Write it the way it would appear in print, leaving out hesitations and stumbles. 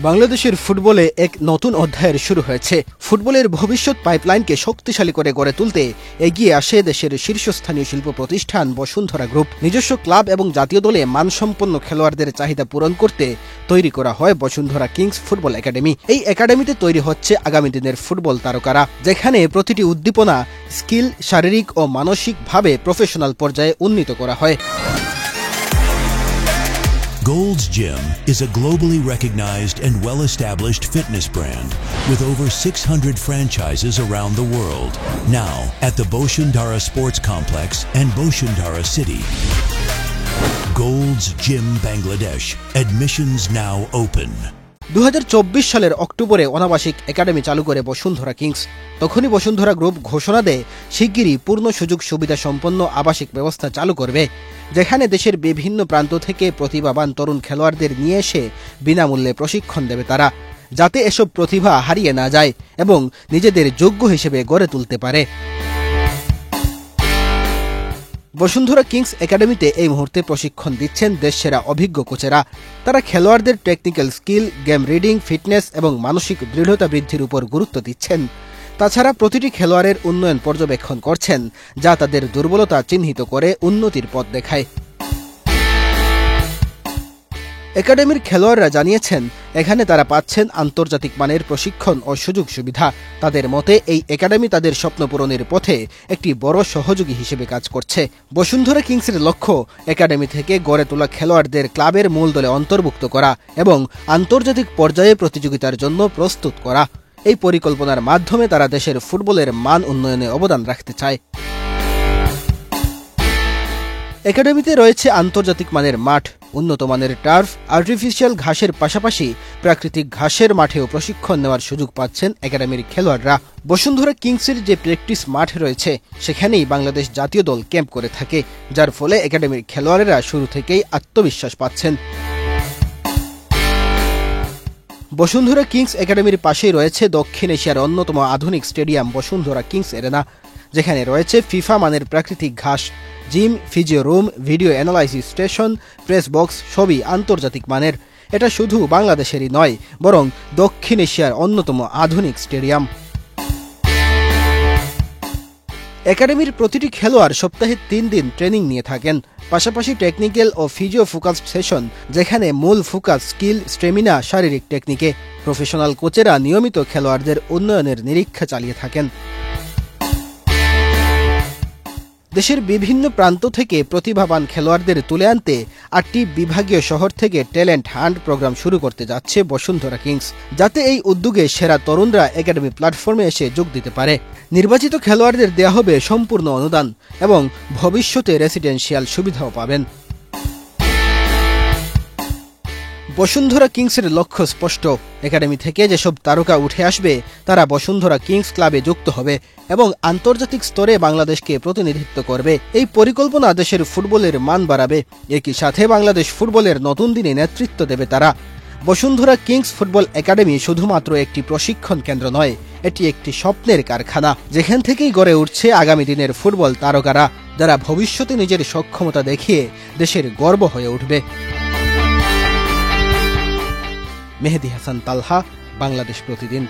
বাংলাদেশের ফুটবলে এক নতুন অধ্যায়ের শুরু হয়েছে। ফুটবলের ভবিষ্যৎ পাইপলাইনকে শক্তিশালী করে গড়ে তুলতে এগিয়ে আসে দেশের শীর্ষস্থানীয় শিল্প প্রতিষ্ঠান বসুন্ধরা গ্রুপ। নিজস্ব ক্লাব এবং জাতীয় দলে মানসম্পন্ন খেলোয়াড়দের চাহিদা পূরণ করতে তৈরি করা হয় বসুন্ধরা কিংস ফুটবল একাডেমি। এই একাডেমিতে তৈরি হচ্ছে আগামী দিনের ফুটবল তারকারা, যেখানে প্রতিটি উদ্দীপনা, স্কিল শারীরিক ও মানসিকভাবে প্রফেশনাল পর্যায়ে উন্নীত করা হয়। Gold's Gym is a globally recognized and well-established fitness brand with over 600 franchises around the world. Now at the Bosundhara Sports Complex and Bosundhara City. Gold's Gym Bangladesh. Admissions now open. 2024 সালের অক্টোবরে অনাবাসিক academy চালু করে Bashundhara Kings. তখনই Bashundhara group ঘোষণা দেয় শিগগিরই পূর্ণ সুযোগ সুবিধা সম্পন্ন আবাসিক ব্যবস্থা চালু করবে, যেখানে দেশের বিভিন্ন প্রান্ত থেকে প্রতিভাবান তরুণ খেলোয়াড়দের নিয়ে এসে বিনামূল্যে প্রশিক্ষণ দেবে তারা, যাতে এসব প্রতিভা হারিয়ে না যায় এবং নিজেদের যোগ্য হিসেবে গড়ে তুলতে পারে। বসুন্ধরা কিংস একাডেমিতে এই মুহূর্তে প্রশিক্ষণ দিচ্ছেন দেশসেরা অভিজ্ঞ কোচেরা। তারা খেলোয়াড়দের technical skill, game reading, fitness এবং মানসিক দৃঢ়তা বৃদ্ধির উপর গুরুত্ব দিচ্ছেন। তাছাড়া প্রতিটি খেলোয়াড়ের উন্নয়ন পর্যবেক্ষণ করছেন, যা তাদের দুর্বলতা চিহ্নিত করে উন্নতির পথ দেখায়। একাডেমির খেলোয়াড়রা জানিয়েছেন, এখানে তারা পাচ্ছেন আন্তর্জাতিক মানের প্রশিক্ষণ ও সুযোগ সুবিধা। তাদের মতে এই একাডেমি তাদের স্বপ্ন পূরণের পথে একটি বড় সহযোগী হিসেবে কাজ করছে। বসুন্ধরা কিংসের লক্ষ্য একাডেমি থেকে গড়ে তোলা খেলোয়াড়দের ক্লাবের মূল দলে অন্তর্ভুক্ত করা এবং আন্তর্জাতিক পর্যায়ে প্রতিযোগিতার জন্য প্রস্তুত করা। এই পরিকল্পনার মাধ্যমে তারা দেশের ফুটবলের মান উন্নয়নে অবদান রাখতে চায়। একাডেমিতে রয়েছে আন্তর্জাতিক মানের মাঠ, উন্নত মানের টার্ফ, আর্টিফিশিয়াল ঘাসের পাশাপাশি প্রাকৃতিক ঘাসের মাঠেও প্রশিক্ষণ নেওয়ার সুযোগ পাচ্ছেন একাডেমির খেলোয়াড়রা। বসুন্ধরা কিংসের যে প্র্যাকটিস মাঠ রয়েছে, সেখানেই বাংলাদেশ জাতীয় দল ক্যাম্প করে থাকে, যার ফলে একাডেমির খেলোয়াড়েরা শুরু থেকেই আত্মবিশ্বাস পাচ্ছেন। বসুন্ধরা কিংস একাডেমির পাশেই রয়েছে দক্ষিণ এশিয়ার অন্যতম আধুনিক স্টেডিয়াম বসুন্ধরা কিংস এরেনা, যেখানে রয়েছে ফিফা মানের প্রাকৃতিক ঘাস, gym, physio room, video analysis station, press box, সবই আন্তর্জাতিক মানের। এটা শুধু বাংলাদেশেরই নয়, বরং দক্ষিণ এশিয়ার অন্যতম আধুনিক স্টেডিয়াম। একাডেমির প্রতিটি খেলোয়াড় সপ্তাহে 3 দিন ট্রেনিং নিয়ে থাকেন, পাশাপাশি টেকনিক্যাল ও ফিজিও ফোকাসড সেশন, যেখানে মূল ফোকাস স্কিল, স্টেমিনা, শারীরিক টেকনিকে। প্রফেশনাল কোচেরা নিয়মিত খেলোয়াড়দের উন্নয়নের নিরীক্ষা চালিয়ে থাকেন। দেশের বিভিন্ন প্রান্ত থেকে প্রতিভাবান খেলোয়াড়দের তুলে আনতে 8টি বিভাগীয় শহর থেকে ট্যালেন্ট হান্ট প্রোগ্রাম শুরু করতে যাচ্ছে বসুন্ধরা কিংস, যাতে এই উদ্যোগে সেরা তরুণরা একাডেমি প্ল্যাটফর্মে এসে যোগ দিতে পারে। নির্বাচিত খেলোয়াড়দের দেয়া হবে সম্পূর্ণ অনুদান এবং ভবিষ্যতে রেসিডেন্সিয়াল সুবিধাও পাবেন। বসুন্ধরা কিংসের লক্ষ্য স্পষ্ট। একাডেমি থেকে যেসব তারকা উঠে আসবে, তারা বসুন্ধরা কিংস ক্লাবে যুক্ত হবে এবং আন্তর্জাতিক স্তরে বাংলাদেশকে প্রতিনিধিত্ব করবে। এই পরিকল্পনা দেশের ফুটবলের মান বাড়াবে, একই সাথে বাংলাদেশ ফুটবলের নতুন দিনে নেতৃত্ব দেবে তারা। বসুন্ধরা কিংস ফুটবল একাডেমি শুধুমাত্র একটি প্রশিক্ষণ কেন্দ্র নয়, এটি একটি স্বপ্নের কারখানা, যেখান থেকেই গড়ে উঠছে আগামী দিনের ফুটবল তারকারা, যারা ভবিষ্যতে নিজের সক্ষমতা দেখিয়ে দেশের গর্ব হয়ে উঠবে। মেহেদী হাসান তালহা, বাংলাদেশ প্রতিদিন।